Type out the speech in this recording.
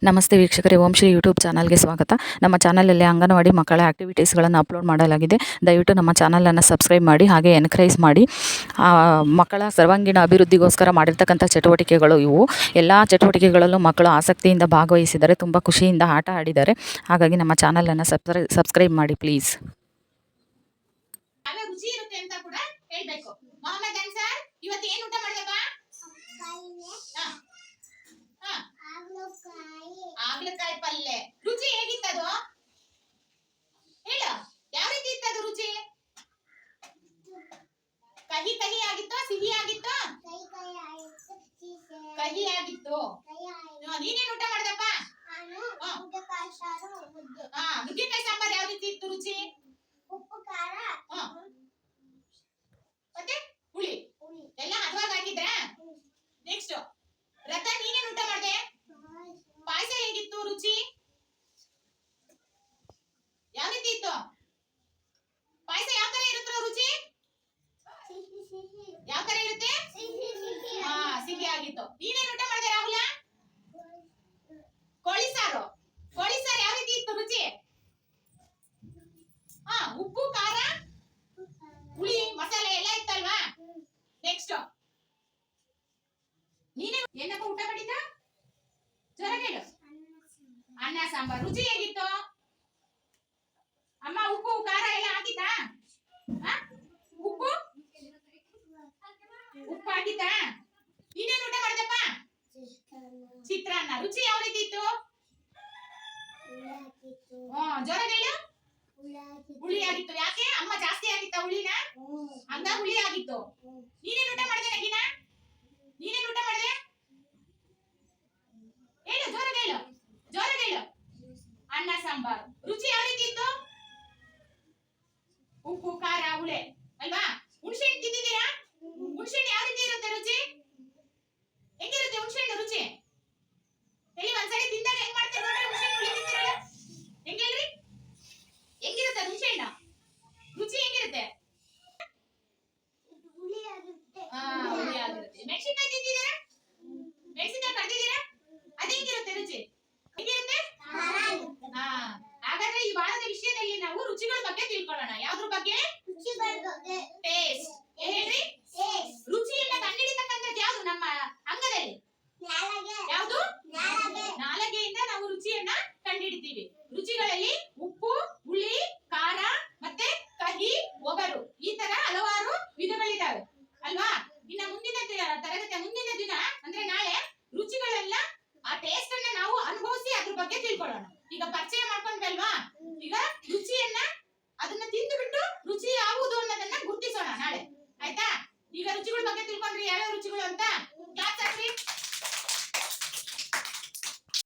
ನಮಸ್ತೆ ವೀಕ್ಷಕರೇ, ಓಂ ಶ್ರೀ ಯೂಟ್ಯೂಬ್ ಚಾನಲ್ಗೆ ಸ್ವಾಗತ. ನಮ್ಮ ಚಾನಲಲ್ಲಿ ಅಂಗನವಾಡಿ ಮಕ್ಕಳ ಆ್ಯಕ್ಟಿವಿಟೀಸ್ಗಳನ್ನು ಅಪ್ಲೋಡ್ ಮಾಡಲಾಗಿದೆ. ದಯವಿಟ್ಟು ನಮ್ಮ ಚಾನಲನ್ನು ಸಬ್ಸ್ಕ್ರೈಬ್ ಮಾಡಿ, ಹಾಗೆ ಎನ್ಕರೇಜ್ ಮಾಡಿ. ಮಕ್ಕಳ ಸರ್ವಾಂಗೀಣ ಅಭಿವೃದ್ಧಿಗೋಸ್ಕರ ಮಾಡಿರ್ತಕ್ಕಂಥ ಚಟುವಟಿಕೆಗಳು ಇವು. ಎಲ್ಲ ಚಟುವಟಿಕೆಗಳಲ್ಲೂ ಮಕ್ಕಳು ಆಸಕ್ತಿಯಿಂದ ಭಾಗವಹಿಸಿದ್ದಾರೆ, ತುಂಬ ಖುಷಿಯಿಂದ ಆಟ ಆಡಿದ್ದಾರೆ. ಹಾಗಾಗಿ ನಮ್ಮ ಚಾನಲನ್ನು ಸಬ್ಸ್ಕ್ರೈಬ್ ಮಾಡಿ ಪ್ಲೀಸ್. ಹಾಗಲಕಾಯಿ ಪಲ್ಯ ರುಚಿ ಹೇಗಿತ್ತದು ಹೇಳು. ಯಾವ ರೀತಿ ಇತ್ತದು ರುಚಿ? ಕಹಿ ಕಹಿ ಆಗಿತ್ತು, ಸಿಹಿ ಆಗಿತ್ತು? ಕಹಿ ಆಗಿತ್ತು. ನೀನೇನು ಊಟ ಮಾಡ್ದಪ್ಪ? ನುಗ್ಗೆಕಾಯಿ ಸಾಂಬಾರ್ ಯಾವ ರೀತಿ ಇತ್ತು ರುಚಿ? ಉಪ್ಪು, ಖಾರ, ಮತ್ತೆ ಹುಳಿ ಎಲ್ಲ ಹದವಾಗಿ ಹಾಕಿದ್ರಾ? ನೆಕ್ಸ್ಟ್ ರತನ್, ನೀನೇನು ಊಟ ಮಾಡ್ದೆ? ಪಾಯಸ ಹೇಗಿತ್ತು ರುಚಿ? ಯಾವ ರೀತಿ ಇತ್ತು ಪಾಯಸ? ಯಾವ ತರ ಇರುತ್ತೆ ರುಚಿ? ಯಾವ ತರ ಇರುತ್ತೆ? ಸಿಹಿ ಆಗಿತ್ತು. ನೀನೇನು ಊಟ ಮಾಡಿದೆ ರಾಹುಲ? ಕೋಳಿ ಸಾರು. ಕೋಳಿ ಸಾರು ಯಾವ ರೀತಿ ಇತ್ತು ರುಚಿ? ಉಪ್ಪು, ಖಾರ, ಹುಳಿ, ಮಸಾಲೆ ಎಲ್ಲ ಇತ್ತಲ್ವಾ? ನೆಕ್ಸ್ಟ್ ನೀನೇ ಏನಪ್ಪ ಊಟ ಮಾಡಿದ್ದ? ಜೋರಾಗಿ ಅನ್ನ ಸಾಂಬಾರ್. ರುಚಿ ಹೇಗಿತ್ತು ಅಮ್ಮ? ಉಪ್ಪು ಖಾರ ಎಲ್ಲ ಹಾಕಿತಾ? ಉಪ್ಪು ಹಾಕಿತಾ? ನೀನೇನು ಊಟ ಮಾಡಿದಪ್ಪ? ಚಿತ್ರಾನ್ನ. ರುಚಿ ಯಾವ ರೀತಿ ಇತ್ತು? ಜೋರಾಗಿ ಹೇಳು. ಹುಳಿ ಆಗಿತ್ತು. ಯಾಕೆ? ಅಮ್ಮ ಜಾಸ್ತಿ ಆಗಿತ್ತ ಹುಳಿನ? ಹಂಗ ಹುಳಿ ಆಗಿತ್ತು. ನೀನೇನು ಊಟ ಮಾಡಿದೆ ನಗಿನ? ನೀನೇನು ಊಟ ಮಾಡಿದೆ ಹೇಳು, ಜೋರಾಗಿ ಹೇಳು, ಜೋರಾಗಿ ಹೇಳು. ಅನ್ನ ಸಾಂಬಾರ್. ರುಚಿ ಯಾವ ರೀತಿ ಇತ್ತು? ಉಪ್ಪು, ಖಾರ, ಹುಳಿ ಅಲ್ವಾ? ಹುಣಸೆ ಹಣ್ಣು ತಿಂದಿದ್ದೀರಾ? ಹುಣಸೆ ಹಣ್ಣು ಯಾವ ರೀತಿ ಇರುತ್ತೆ ರುಚಿ? ಹೆಂಗಿರುತ್ತೆ ಹುಣಸೆ ಹಣ್ಣು ರುಚಿ? ಹೇಳಿ ಒಂದ್ಸರಿ ತಿಂದಾಗ ಹೆಂಗ್ ಮಾಡ್ತೀರ ನೋಡ್ರಿ. ಹುಣಸೆ ಹಣ್ಣು ಹುಳಿ ತಿಂತೀರಲ್ಲ, ಹೆಂಗ್ ಹೇಳ್ರಿ? ಹೆಂಗಿರುತ್ತೆ ಹುಣಸೆ ಹಣ್ಣು ರುಚಿ? ಹೆಂಗಿರುತ್ತೆ? ಹುಳಿ ಆಗಿರುತ್ತೆ. ಮೆಣಸಿನಕಾಯಿ ತಿಂದಿದ್ದೀರಾ? ಮೆಣಸಿನಕಾಯಿ ಕಡ್ದಿದ್ದೀರಾ? ಅದ ಹೆಂಗಿರುತ್ತೆ ರುಚಿ? ಹೆಂಗಿರುತ್ತೆ? ಹಾಗಾದ್ರೆ ಈ ವಾರದ ವಿಷಯದಲ್ಲಿ ನಾವು ರುಚಿಗಳ ಬಗ್ಗೆ ತಿಳ್ಕೊಳ್ಳೋಣ. ಯಾವ್ದ್ರ ಬಗ್ಗೆ? ಟೇಸ್ಟ್. ಹೇಳ್ರಿ. ರುಚಿಯನ್ನ ಕಂಡುಹಿಡಿತಕ್ಕಂಥದ್ದು ಯಾವುದು ನಮ್ಮ ಅಂಗದಲ್ಲಿ? ಯಾವುದು? ನಾಲಿಗೆಯಿಂದ ನಾವು ರುಚಿಯನ್ನ ಕಂಡುಹಿಡಿತೀವಿ. ರುಚಿಗಳಲ್ಲಿ ಉಪ್ಪು,